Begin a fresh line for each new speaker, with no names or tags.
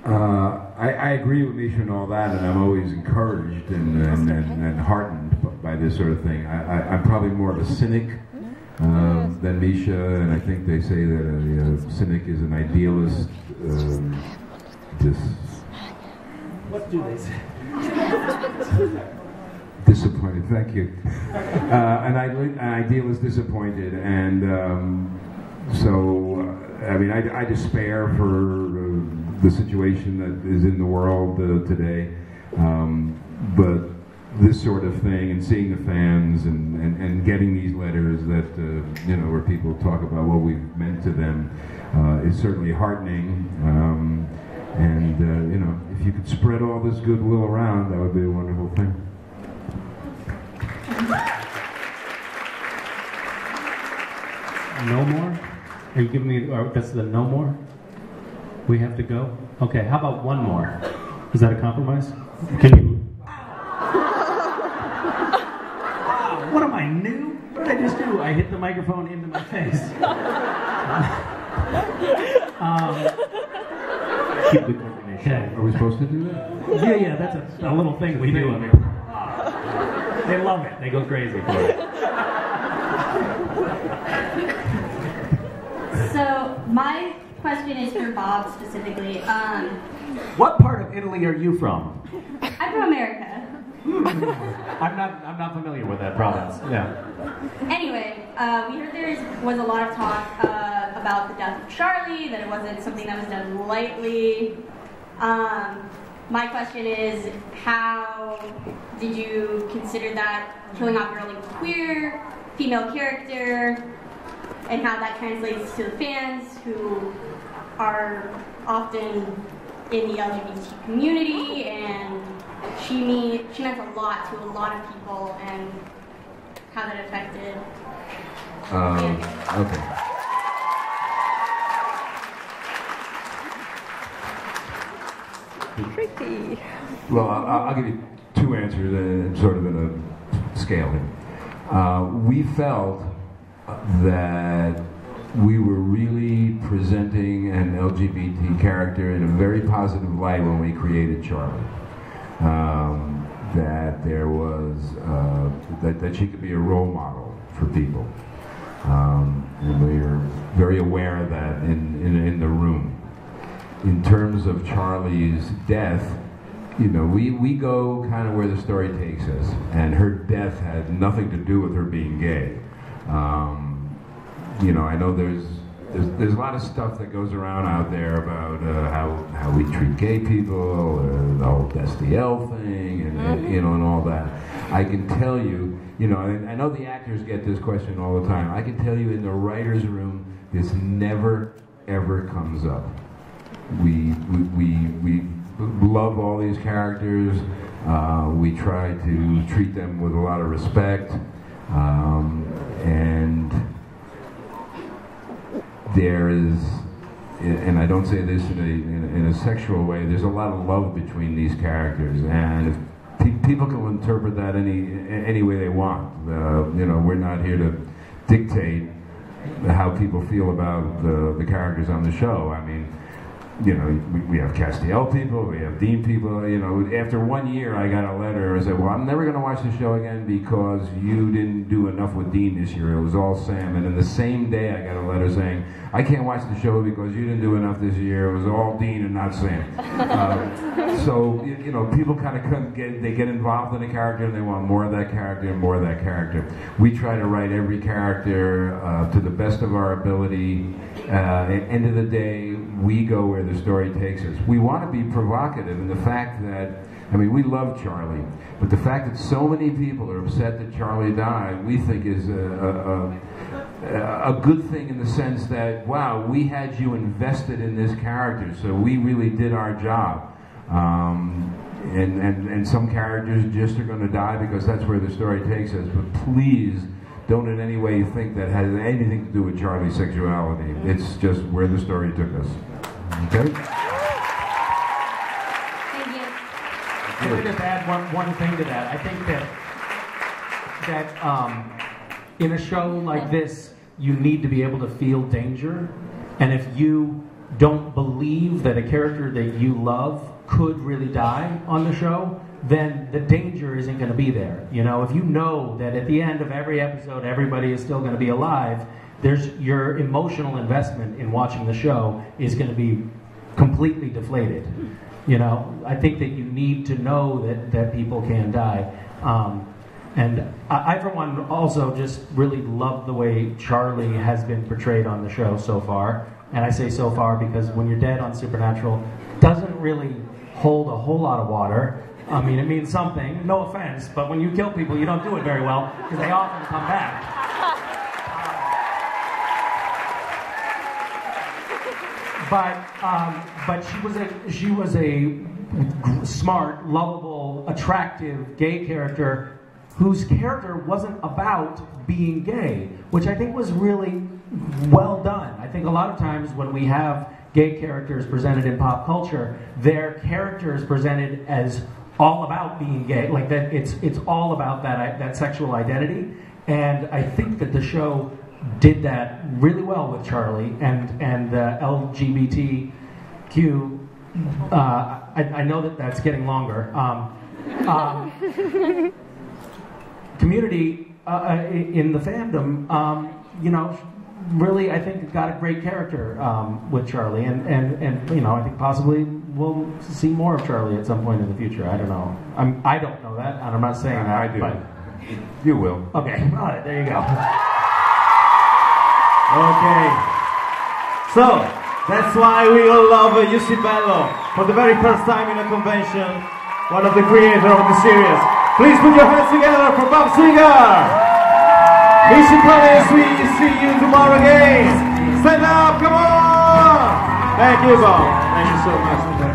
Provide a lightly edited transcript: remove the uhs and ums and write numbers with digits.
I agree with Misha and all that, and I'm always encouraged and heartened by this sort of thing. I'm probably more of a cynic than Misha, and I think they say that a cynic is an idealist.
What do they say?
Disappointed, thank you. An idealist disappointed, and so I mean, I despair for the situation that is in the world today, but this sort of thing, and seeing the fans, and getting these letters that you know, where people talk about what we've meant to them, is certainly heartening. And you know, if you could spread all this goodwill around, that would be a wonderful thing.
No more? Are you giving me, that's the no more? We have to go? Okay, how about one more? Is that a compromise? Can you? What am I, new? What did I just do? I hit the microphone into my face. Keep the coordination.
Okay. Are we supposed to do that?
Yeah, that's a little thing we do. I mean, they love it. They go crazy for it.
So my question is for Bob specifically.
What part of Italy are you from?
I'm from America.
I'm not familiar with that province. Yeah.
Anyway, we heard there was a lot of talk about the death of Charlie, that it wasn't something that was done lightly. My question is, how did you consider that killing off a really queer female character, and how that translates to the fans who are often in the LGBT community, and she meant a lot to a lot of people, and how that affected.
Okay.
Tricky.
Well, I'll give you two answers, sort of in a scaling. We felt that we were really presenting an LGBT character in a very positive light when we created Charlie. That there was that she could be a role model for people, and we were very aware of that in the room. In terms of Charlie's death, you know, we go kind of where the story takes us, and her death had nothing to do with her being gay. You know, I know there's a lot of stuff that goes around out there about how we treat gay people, the whole SDL thing, and you know, and all that. I can tell you, you know, I know the actors get this question all the time. I can tell you, in the writers' room, this never ever comes up. We love all these characters. We try to treat them with a lot of respect, and there is, and I don't say this in a sexual way, there's a lot of love between these characters, and if people can interpret that any way they want. You know, we're not here to dictate how people feel about the characters on the show. I mean, you know, we have Castiel people, we have Dean people. You know, after 1 year, I got a letter and said, "Well, I'm never going to watch the show again because you didn't do enough with Dean this year. It was all Sam." And then the same day, I got a letter saying, "I can't watch the show because you didn't do enough this year. It was all Dean and not Sam." So you know, people kind of get involved in a character and they want more of that character and more of that character. We try to write every character to the best of our ability. At the end of the day, we go where the story takes us. We want to be provocative, and the fact that, I mean, we love Charlie, but the fact that so many people are upset that Charlie died, we think is a good thing, in the sense that, wow, we had you invested in this character, so we really did our job. And some characters just are going to die because that's where the story takes us, but please don't in any way think that has anything to do with Charlie's sexuality. It's just where the story took us. Okay?
Thank you.
Can I just add one thing to that? I think that in a show like this, you need to be able to feel danger, and if you don't believe that a character that you love could really die on the show, then the danger isn't going to be there. You know, if you know that at the end of every episode everybody is still going to be alive, your emotional investment in watching the show is going to be completely deflated. You know, I think that you need to know that people can die. And I, for one, also just really love the way Charlie has been portrayed on the show so far. And I say so far because When You're Dead on Supernatural doesn't really hold a whole lot of water. I mean, it means something, no offense, but when you kill people, you don't do it very well because they often come back. But she was a smart, lovable, attractive gay character whose character wasn't about being gay, which I think was really well done. I think a lot of times when we have gay characters presented in pop culture, their character is presented as all about being gay, like that it's all about that sexual identity. And I think that the show did that really well with Charlie and LGBTQ. I know that's getting longer. Community in the fandom, you know, really I think got a great character with Charlie, and you know, I think possibly we'll see more of Charlie at some point in the future. I don't know. I don't know that, and I'm not saying that.
I do.
But
you will.
Okay, all right, there you go.
Okay. So, that's why we all love Jussi Bello. For the very first time in a convention, one of the creators of the series. Please put your hands together for Bob Singer. Misha, we see you tomorrow again. Stand up, come on! Thank you, Bob. Thank you so much.